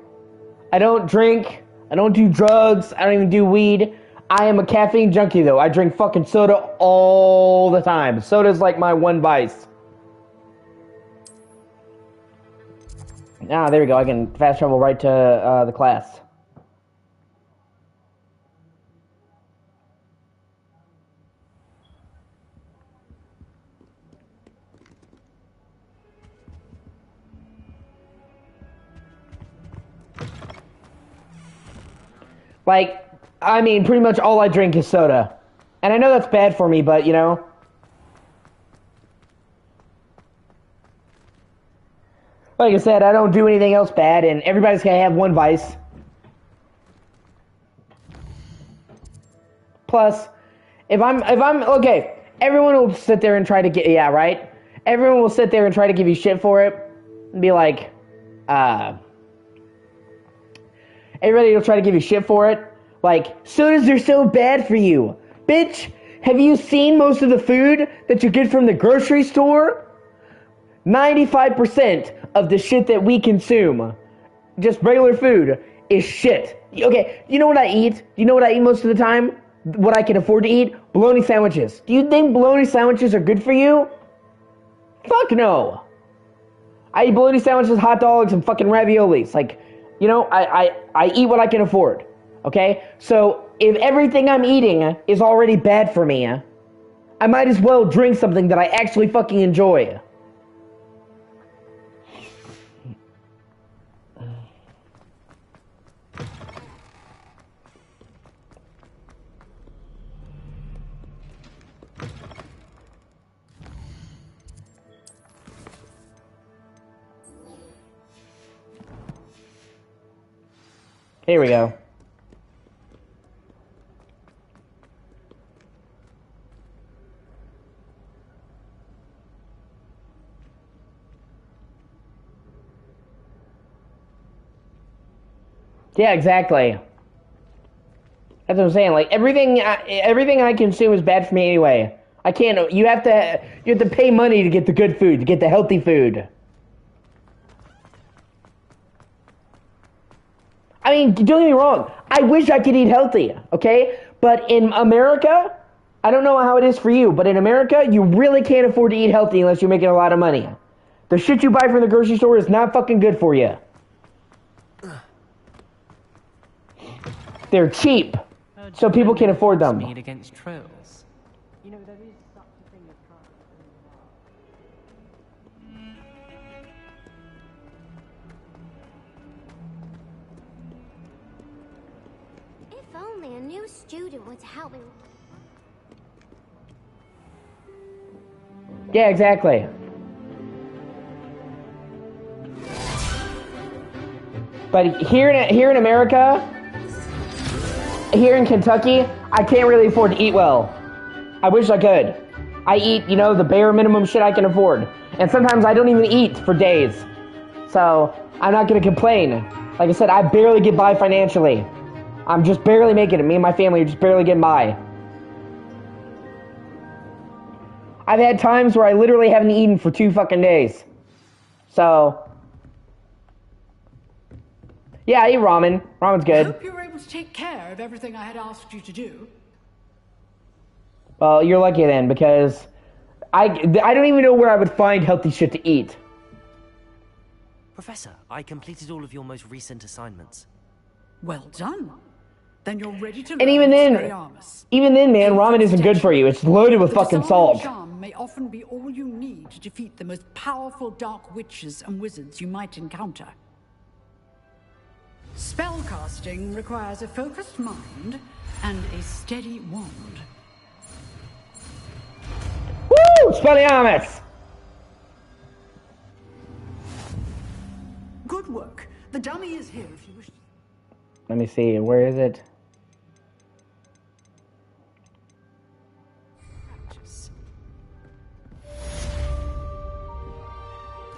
I don't drink. I don't do drugs. I don't even do weed. I am a caffeine junkie, though. I drink fucking soda all the time. Soda's like my one vice. Ah, there we go. I can fast travel right to the class. Like, I mean, pretty much all I drink is soda. And I know that's bad for me, but, you know. Like I said, I don't do anything else bad, and everybody's gonna have one vice. Plus, if I'm okay, everyone will sit there and try to get, yeah, right? Everyone will sit there and try to give you shit for it, and be like, everybody will try to give you shit for it. Like, sodas are so bad for you. Bitch, have you seen most of the food that you get from the grocery store? 95% of the shit that we consume, just regular food, is shit. Okay, you know what I eat? You know what I eat most of the time? What I can afford to eat? Bologna sandwiches. Do you think bologna sandwiches are good for you? Fuck no. I eat bologna sandwiches, hot dogs, and fucking raviolis. Like, you know, I eat what I can afford. Okay? So, if everything I'm eating is already bad for me, I might as well drink something that I actually fucking enjoy. Here we go. Yeah, exactly. That's what I'm saying. Like everything I consume is bad for me anyway. I can't. You have to pay money to get the good food, to get the healthy food. I mean, don't get me wrong. I wish I could eat healthy, okay? But in America, I don't know how it is for you, but in America, you really can't afford to eat healthy unless you're making a lot of money. The shit you buy from the grocery store is not fucking good for you. They're cheap, so people can afford them. Speed against trails. You know, there is such a thing as If only a new student was helping. Yeah, exactly. But here in America, here in Kentucky, I can't really afford to eat well. I wish I could. I eat, you know, the bare minimum shit I can afford. And sometimes I don't even eat for days. So, I'm not gonna complain. Like I said, I barely get by financially. I'm just barely making it. Me and my family are just barely getting by. I've had times where I literally haven't eaten for 2 fucking days. So, yeah, I eat ramen. Ramen's good. I hope you were able to take care of everything I had asked you to do. Well, you're lucky then, because I don't even know where I would find healthy shit to eat. Professor, I completed all of your most recent assignments. Well done. Then you're ready to learn And even then, man, ramen isn't good for you. It's loaded with fucking salt. Charm may often be all you need to defeat the most powerful dark witches and wizards you might encounter. Spellcasting requires a focused mind and a steady wand. Woo! Expelliarmus! Good work. The dummy is here if you wish to. Let me see, where is it?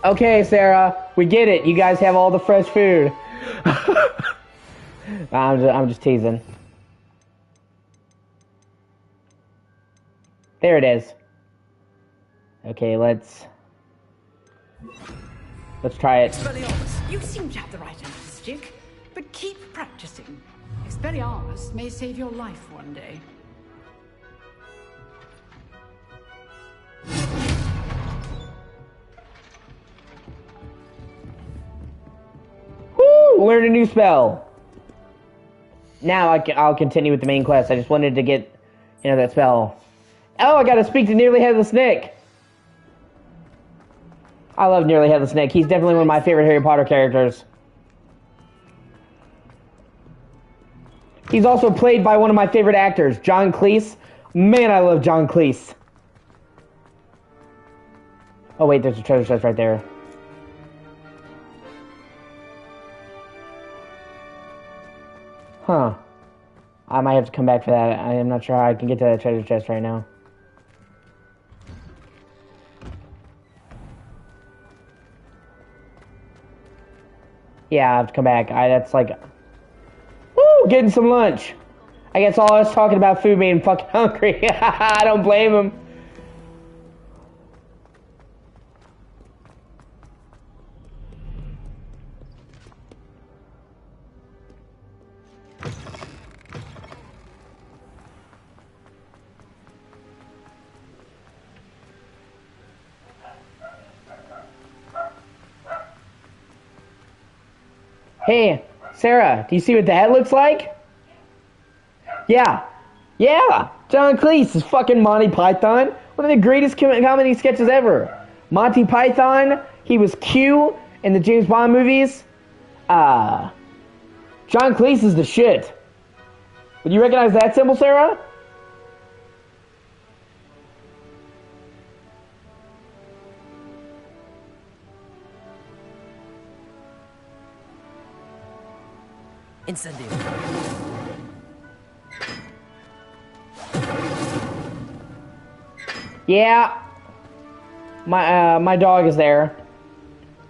Okay, Sarah, we get it. You guys have all the fresh food. I'm just teasing. There it is. Okay, let's try it. Expelliarmus, you seem to have the right end of the stick, but keep practicing. Expelliarmus may save your life one day. Woo! Learn a new spell. Now I'll continue with the main quest. I just wanted to get, you know, that spell. Oh, I gotta speak to Nearly Headless Nick. I love Nearly Headless Nick. He's definitely one of my favorite Harry Potter characters. He's also played by one of my favorite actors, John Cleese. Man, I love John Cleese. Oh wait, there's a treasure chest right there. Huh. I might have to come back for that. I am not sure how I can get to that treasure chest right now. Yeah, I have to come back. That's like... Woo! Getting some lunch. I guess all us talking about food made him fucking hungry. I don't blame him. Hey, Sarah, do you see what that looks like? Yeah. Yeah! John Cleese is fucking Monty Python. One of the greatest comedy sketches ever. Monty Python, he was Q in the James Bond movies. John Cleese is the shit. Would you recognize that symbol, Sarah? Incendio. Yeah. My dog is there.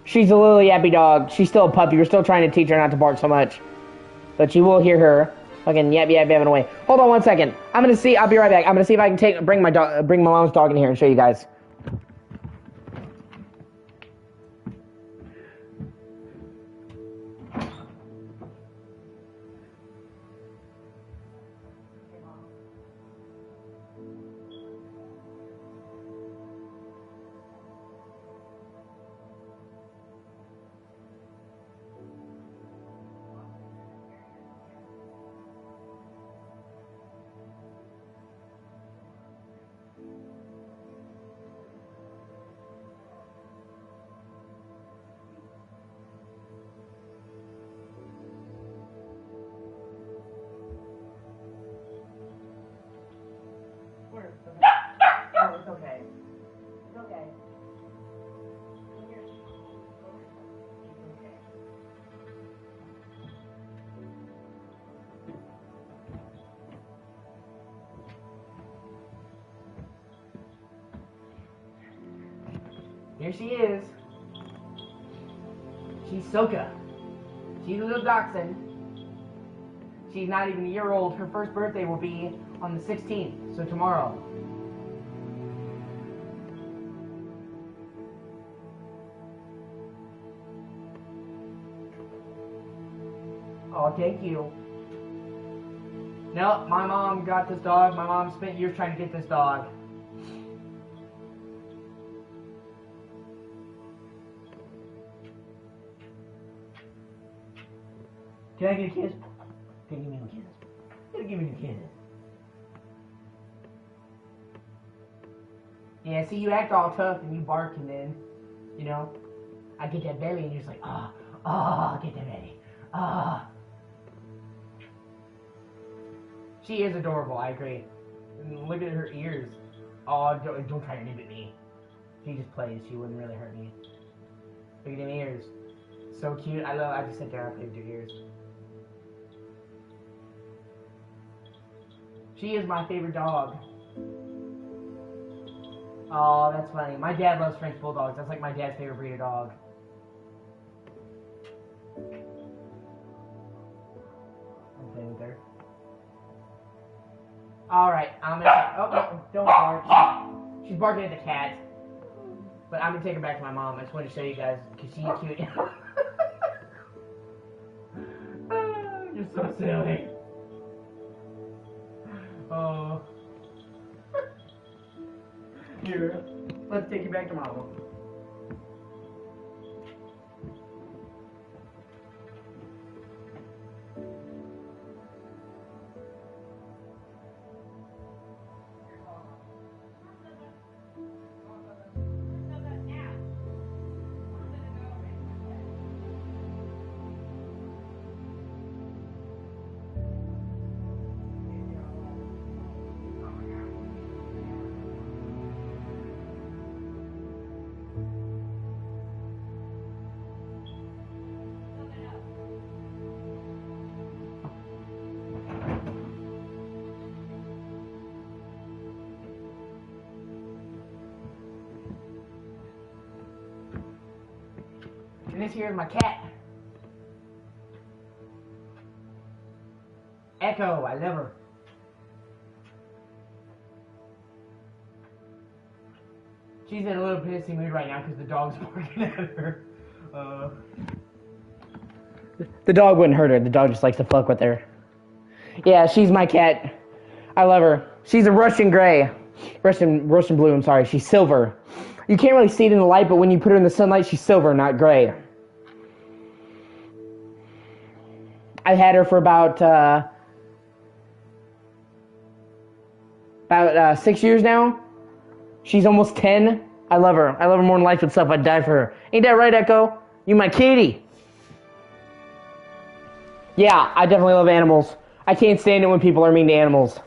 She's a little yappy dog. She's still a puppy. We're still trying to teach her not to bark so much. But you will hear her fucking yapping away. Hold on one second. I'm gonna see. I'll be right back. I'm gonna see if I can bring my mom's dog in here and show you guys. Oh, it's okay. It's okay. Here she is. She's Soka. She's a little dachshund. She's not even a year old. Her first birthday will be on the 16th, so tomorrow. Oh, thank you. No, my mom got this dog. My mom spent years trying to get this dog. Can I get a kiss? Can you give me a kiss? Can you give me a kiss? Yeah, see, you act all tough and you bark and then, you know, I get that belly and you're just like, get that belly. She is adorable, I agree. And look at her ears. Oh, don't try to nip at me. She just plays. She wouldn't really hurt me. Look at them ears. So cute. I just sit there and play with your ears. She is my favorite dog. Oh, that's funny. My dad loves French Bulldogs. That's like my dad's favorite breed of dog. I'm playing with her. Alright, I'm gonna... Oh, no, don't bark. She's barking at the cat. But I'm gonna take her back to my mom. I just wanted to show you guys, because she's cute. You're so silly. Oh. Here, let's take you back to mama. this here is my cat. Echo, I love her. She's in a little pissy mood right now because the dog's barking at her. The dog wouldn't hurt her. The dog just likes to fuck with her. Yeah, she's my cat. I love her. She's a Russian gray. Russian blue, I'm sorry. She's silver. You can't really see it in the light, but when you put her in the sunlight, she's silver, not gray. I've had her for about 6 years now. She's almost 10. I love her. I love her more than life itself. I'd die for her. Ain't that right, Echo? You my kitty. Yeah, I definitely love animals. I can't stand it when people are mean to animals.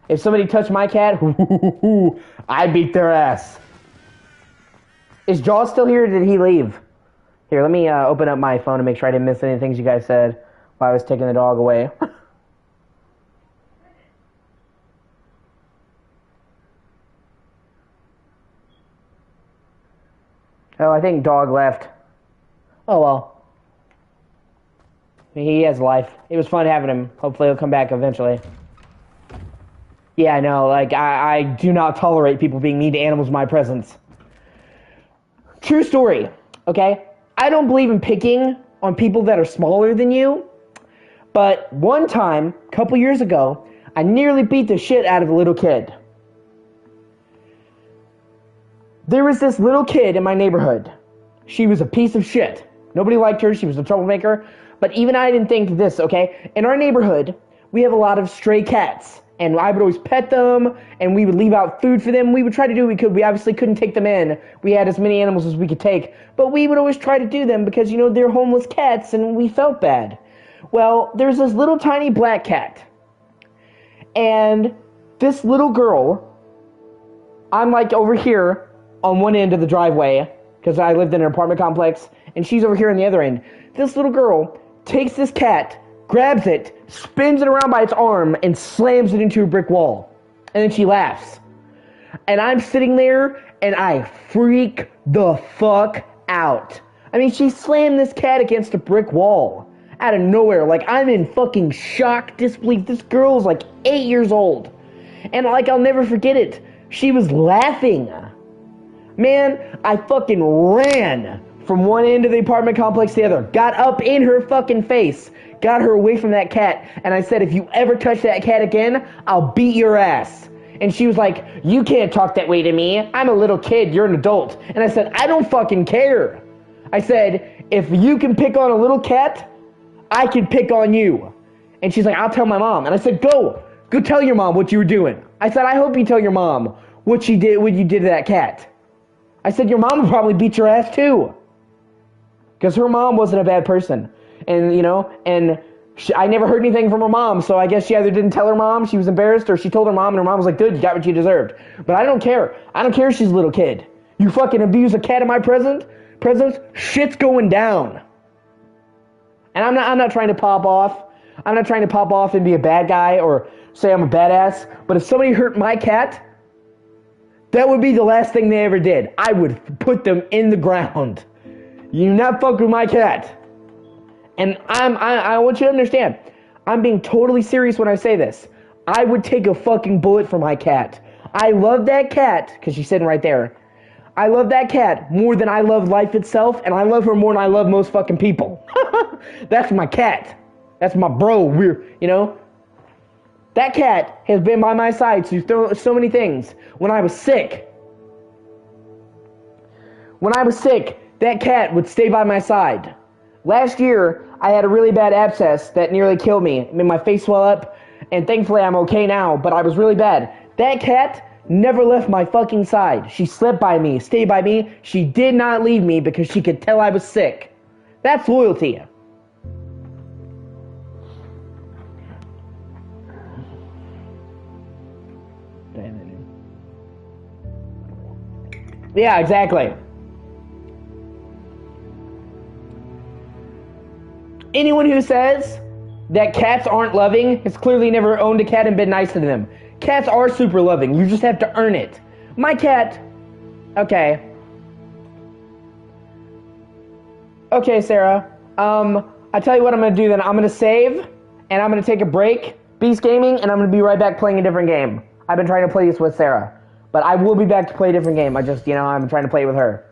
If somebody touched my cat, I'd beat their ass. Is Jaws still here, or did he leave? Here, let me open up my phone to make sure I didn't miss any things you guys said while I was taking the dog away. Oh, I think dog left. Oh, well. He has life. It was fun having him. Hopefully he'll come back eventually. Yeah, I know. Like, I do not tolerate people being mean to animals in my presence. True story, okay? I don't believe in picking on people that are smaller than you. But one time, a couple years ago, I nearly beat the shit out of a little kid. There was this little kid in my neighborhood. She was a piece of shit. Nobody liked her. She was a troublemaker. But even I didn't think this, okay? In our neighborhood, we have a lot of stray cats. And I would always pet them, and we would leave out food for them. We would try to do what we could. We obviously couldn't take them in. We had as many animals as we could take. But we would always try to do them because, you know, they're homeless cats, and we felt bad. Well, there's this little tiny black cat. And this little girl, I'm like over here on one end of the driveway, because I lived in an apartment complex, and she's over here on the other end. This little girl takes this cat, grabs it, spins it around by its arm, and slams it into a brick wall. And then she laughs. And I'm sitting there, and I freak the fuck out. I mean, she slammed this cat against a brick wall. Out of nowhere. Like, I'm in fucking shock, disbelief. This girl's like 8 years old. And like, I'll never forget it. She was laughing. Man, I fucking ran from one end of the apartment complex to the other. Got up in her fucking face. Got her away from that cat. And I said, if you ever touch that cat again, I'll beat your ass. And she was like, you can't talk that way to me. I'm a little kid. You're an adult. And I said, I don't fucking care. I said, if you can pick on a little cat, I can pick on you. And she's like, I'll tell my mom. And I said, go tell your mom what you were doing. I said, I hope you tell your mom what you did to that cat. I said, your mom would probably beat your ass too. Because her mom wasn't a bad person. And, you know, I never heard anything from her mom, so I guess she either didn't tell her mom, she was embarrassed, or she told her mom, and her mom was like, good, you got what you deserved. But I don't care. I don't care if she's a little kid. You fucking abuse a cat in my presence, shit's going down. And I'm not trying to pop off. I'm not trying to pop off and be a bad guy or say I'm a badass. But if somebody hurt my cat, that would be the last thing they ever did. I would put them in the ground. You not fuck with my cat. And I want you to understand, I'm being totally serious when I say this. I would take a fucking bullet for my cat. I love that cat, because she's sitting right there. I love that cat more than I love life itself, and I love her more than I love most fucking people. That's my cat. That's my bro. You know? That cat has been by my side through so many things. When I was sick, that cat would stay by my side. Last year, I had a really bad abscess that nearly killed me. I mean, my face swelled up, and thankfully I'm okay now, but I was really bad. That cat never left my fucking side. She slept by me, stayed by me. She did not leave me because she could tell I was sick. That's loyalty. Yeah, exactly. Anyone who says that cats aren't loving has clearly never owned a cat and been nice to them. Cats are super loving. You just have to earn it. My cat... Okay. Okay, Sarah. I tell you what I'm going to do then. I'm going to save, and I'm going to take a break, Beast Gaming, and I'm going to be right back playing a different game. I've been trying to play this with Sarah. But I will be back to play a different game. I just, I'm trying to play it with her.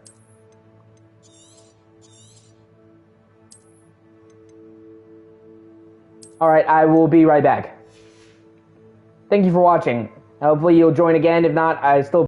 Alright, I will be right back. Thank you for watching. Hopefully you'll join again. If not, I still...